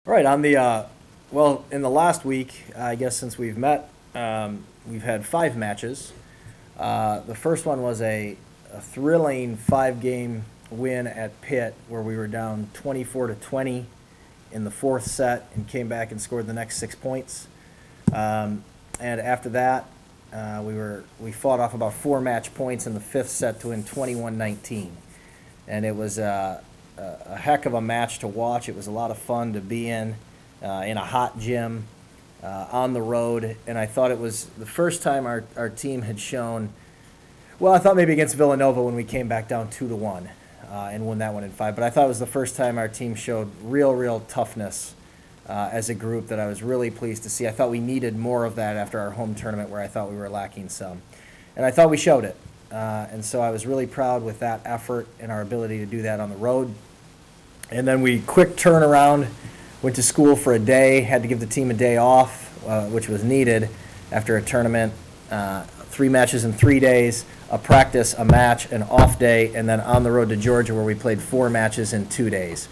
All right, on the well, in the last week, I guess since we've met, we've had 5 matches. The first one was a thrilling 5-game win at Pitt, where we were down 24-20 in the 4th set and came back and scored the next 6 points. And after that, we fought off about 4 match points in the 5th set to win 21-19, and it was a heck of a match to watch. It was a lot of fun to be in a hot gym, on the road, and I thought it was the first time our team had shown, well, I thought maybe against Villanova when we came back down 2-1 and won that one in 5, but I thought it was the first time our team showed real toughness as a group that I was really pleased to see. I thought we needed more of that after our home tournament where I thought we were lacking some, and I thought we showed it. And so I was really proud with that effort and our ability to do that on the road. And then we quick turnaround, went to school for a day, had to give the team a day off, which was needed after a tournament. 3 matches in 3 days, a practice, a match, an off day, and then on the road to Georgia where we played 4 matches in 2 days.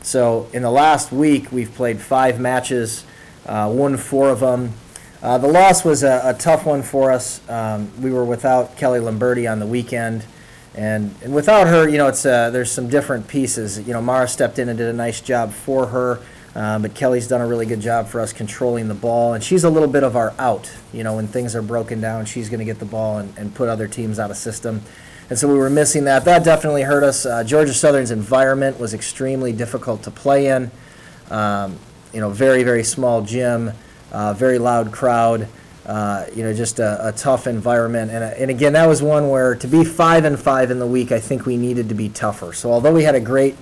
So in the last week, we've played 5 matches, won 4 of them. The loss was a tough one for us. We were without Kelly Lamberti on the weekend. And without her, you know, there's some different pieces. You know, Mara stepped in and did a nice job for her, but Kelly's done a really good job for us controlling the ball. And she's a little bit of our out. You know, when things are broken down, she's going to get the ball and put other teams out of system. And so we were missing that. That definitely hurt us. Georgia Southern's environment was extremely difficult to play in. You know, very small gym, very loud crowd. You know, just a tough environment. And again, that was one where to be 5-5 in the week, I think we needed to be tougher. So although we had a great,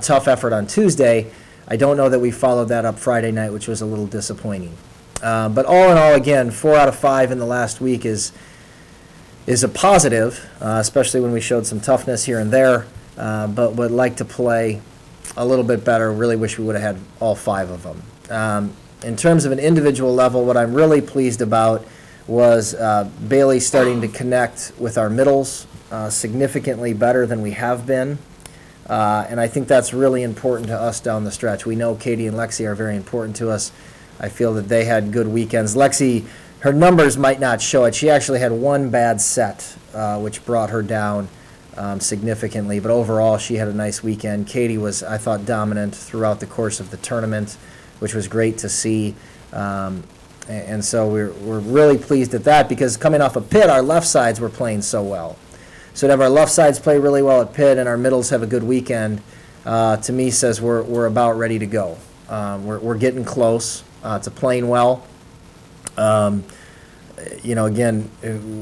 tough effort on Tuesday, I don't know that we followed that up Friday night, which was a little disappointing. But all in all, again, 4 out of 5 in the last week is a positive, especially when we showed some toughness here and there, but would like to play a little bit better. Really wish we would have had all 5 of them. In terms of an individual level, what I'm really pleased about was Bailey starting to connect with our middles significantly better than we have been. And I think that's really important to us down the stretch. We know Katie and Lexi are very important to us. I feel that they had good weekends. Lexi, her numbers might not show it. She actually had 1 bad set, which brought her down significantly. But overall, she had a nice weekend. Katie was, I thought, dominant throughout the course of the tournament, which was great to see. And so we're really pleased at that, because coming off of Pitt, our left sides were playing so well. So to have our left sides play really well at Pitt and our middles have a good weekend, to me says we're about ready to go. We're getting close to playing well. You know, again,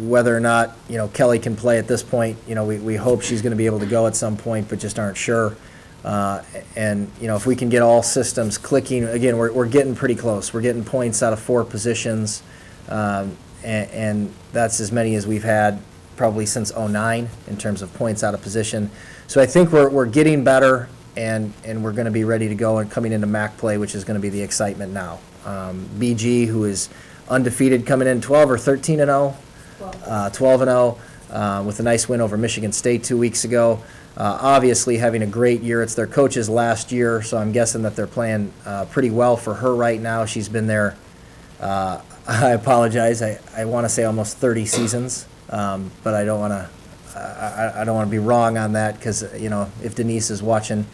whether or not, you know, Kelly can play at this point, you know, we hope she's going to be able to go at some point, but just aren't sure. And, you know, if we can get all systems clicking, again, we're getting pretty close. We're getting points out of 4 positions, and that's as many as we've had probably since '09 in terms of points out of position. So I think we're getting better, and we're going to be ready to go and coming into MAC play, which is going to be the excitement now. BG, who is undefeated coming in 12 or 13-0, 12-0, with a nice win over Michigan State 2 weeks ago. Obviously having a great year. It's their coach's last year, so I'm guessing that they're playing pretty well for her right now. She's been there, I apologize, I want to say almost 30 seasons, but I don't want to be wrong on that, because, you know, if Denise is watching,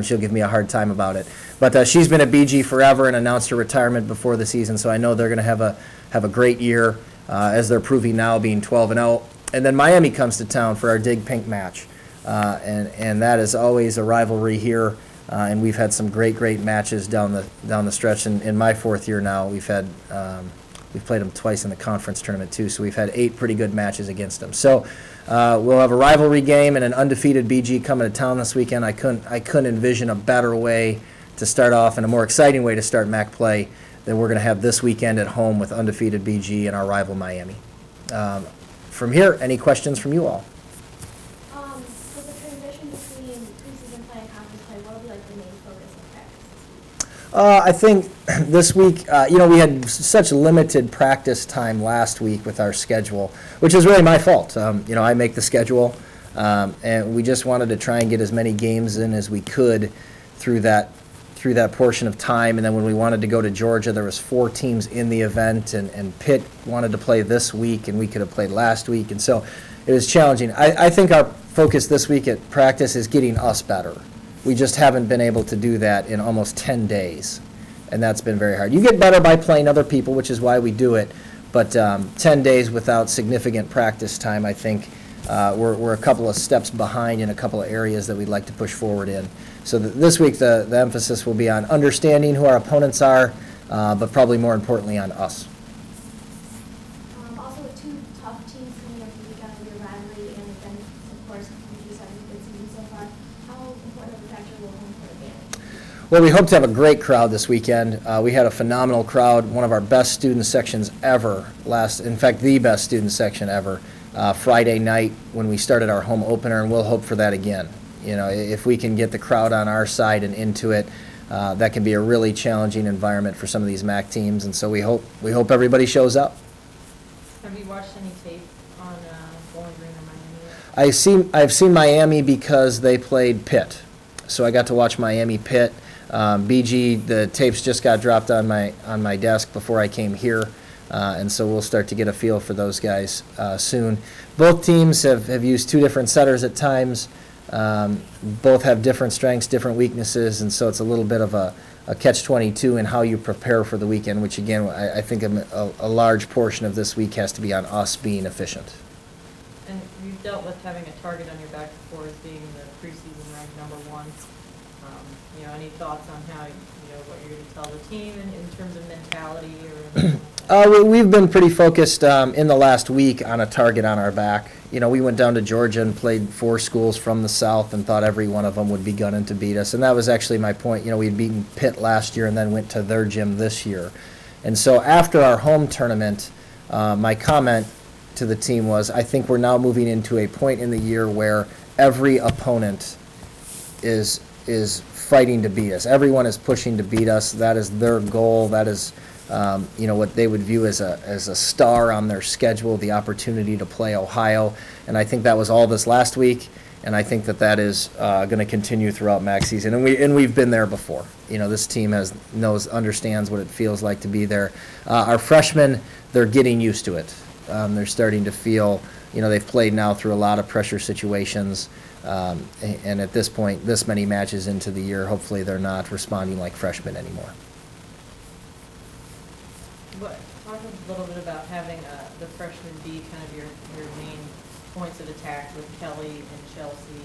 she'll give me a hard time about it. But she's been at BG forever and announced her retirement before the season, so I know they're going to have a great year, as they're proving now, being 12-0. And then Miami comes to town for our Dig Pink match. And that is always a rivalry here, and we've had some great matches down the stretch. In my 4th year now, we've played them twice in the conference tournament too, so we've had 8 pretty good matches against them. So we'll have a rivalry game and an undefeated BG coming to town this weekend. I couldn't envision a better way to start off and a more exciting way to start MAC play than we're going to have this weekend at home with undefeated BG and our rival Miami. From here, any questions from you all? I think this week, you know, we had such limited practice time last week with our schedule, which is really my fault. You know, I make the schedule, and we just wanted to try and get as many games in as we could through that through that portion of time, and then when we wanted to go to Georgia, there was 4 teams in the event, and Pitt wanted to play this week, and we could have played last week, and so it was challenging. I think our focus this week at practice is getting us better. We just haven't been able to do that in almost 10 days, and that's been very hard. You get better by playing other people, which is why we do it, but 10 days without significant practice time, I think we're a couple of steps behind in a couple of areas that we'd like to push forward in. So this week the emphasis will be on understanding who our opponents are, but probably more importantly on us. Also with 2 tough teams coming up the weekend with your rivalry and then, of course, you have a good season so far, how important of a factor will home court advantage? Well, we hope to have a great crowd this weekend. We had a phenomenal crowd, one of our best student sections ever, in fact, the best student section ever, Friday night when we started our home opener, and we'll hope for that again. You know, if we can get the crowd on our side and into it, that can be a really challenging environment for some of these MAC teams, and so we hope everybody shows up. Have you watched any tape on Bowling Green or Miami yet? I've seen Miami because they played Pitt, so I got to watch Miami Pitt. BG, the tapes just got dropped on my desk before I came here, and so we'll start to get a feel for those guys soon. Both teams have used 2 different setters at times. Both have different strengths, different weaknesses, and so it's a little bit of a catch-22 in how you prepare for the weekend, which again, I think a large portion of this week has to be on us being efficient. And you've dealt with having a target on your back before as being the preseason ranked #1. You know, any thoughts on how, what you're going to tell the team in terms of mentality or anything like that? We've been pretty focused in the last week on a target on our back. You know, we went down to Georgia and played 4 schools from the South and thought every one of them would be gunning to beat us. And that was actually my point. You know, we'd beaten Pitt last year and then went to their gym this year. And so after our home tournament, my comment to the team was, I think we're now moving into a point in the year where every opponent is fighting to beat us. Everyone is pushing to beat us. That is their goal. That is what they would view as a star on their schedule, the opportunity to play Ohio. And I think that was all this last week, and I think that is going to continue throughout MAC season. And we've been there before. You know, this team understands what it feels like to be there. Our freshmen, they're getting used to it. They're starting to feel, they've played now through a lot of pressure situations. And at this point, this many matches into the year, hopefully they're not responding like freshmen anymore. Talk a little bit about having the freshmen be kind of your main points of attack with Kelly and Chelsea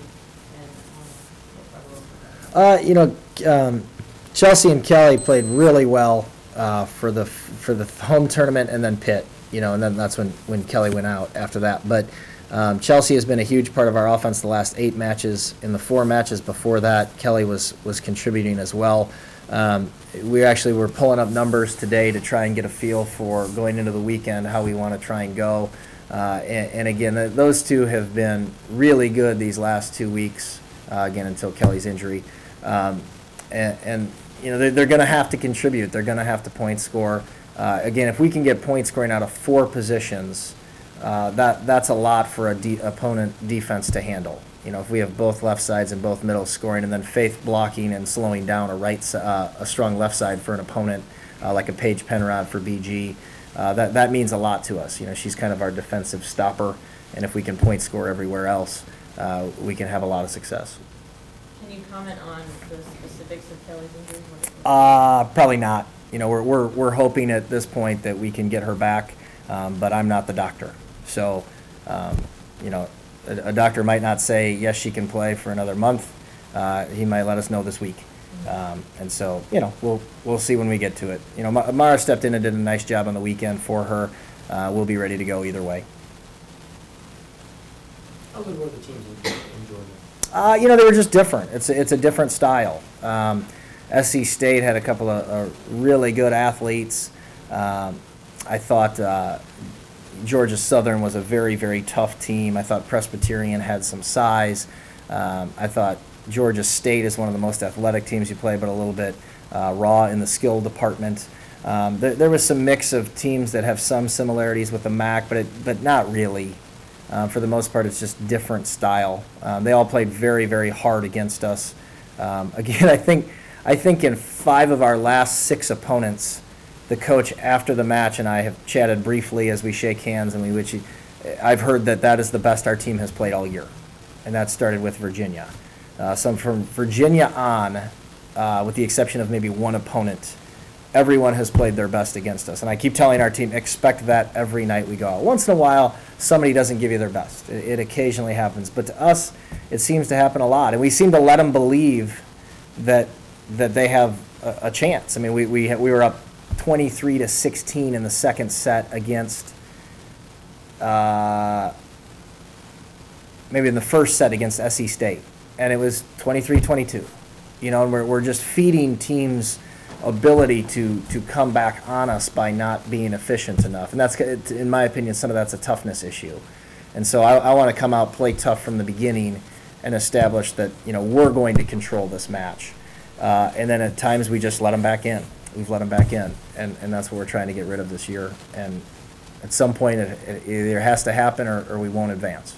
and Chelsea and Kelly played really well for the home tournament and then Pitt, and then that's when Kelly went out after that. But Chelsea has been a huge part of our offense the last 8 matches. In the 4 matches before that, Kelly was contributing as well. We actually were pulling up numbers today to try and get a feel for going into the weekend, how we want to try and go. And again, those 2 have been really good these last 2 weeks, again, until Kelly's injury. They're going to have to contribute. They're going to have to point score. Again, if we can get point scoring out of 4 positions, that's a lot for a opponent defense to handle. If we have both left sides and both middle scoring, and then Faith blocking and slowing down a strong left side for an opponent, like a Paige Penrod for BG, that means a lot to us. She's kind of our defensive stopper, and if we can point score everywhere else, we can have a lot of success. Can you comment on the specifics of Kelly's injury? Probably not. We're hoping at this point that we can get her back, but I'm not the doctor. So, a doctor might not say, yes, she can play for another month. He might let us know this week. And so, we'll see when we get to it. Mara stepped in and did a nice job on the weekend for her. We'll be ready to go either way. How good were the teams in Georgia? They were just different. It's a different style. SC State had a couple of really good athletes. I thought Georgia Southern was a very, very tough team. I thought Presbyterian had some size. I thought Georgia State is one of the most athletic teams you play, but a little bit raw in the skill department. There was some mix of teams that have some similarities with the MAC, but not really. For the most part, it's just different style. They all played very, very hard against us. Again, I think in 5 of our last 6 opponents, the coach after the match and I have chatted briefly as we shake hands, and I've heard that is the best our team has played all year, and that started with Virginia. So from Virginia on, with the exception of maybe one opponent, everyone has played their best against us. And I keep telling our team, expect that every night we go out. Once in a while, somebody doesn't give you their best. It occasionally happens. But to us, it seems to happen a lot. And we seem to let them believe that they have a chance. I mean, we were up 23-16 in the second set against, maybe in the first set against SC State. And it was 23-22. You know, and we're just feeding teams ability to come back on us by not being efficient enough. And that's, in my opinion, some of that's a toughness issue. And so I want to come out, play tough from the beginning, and establish that, you know, we're going to control this match. And then at times we just let them back in. We've let them back in. And that's what we're trying to get rid of this year. And at some point it either has to happen or we won't advance.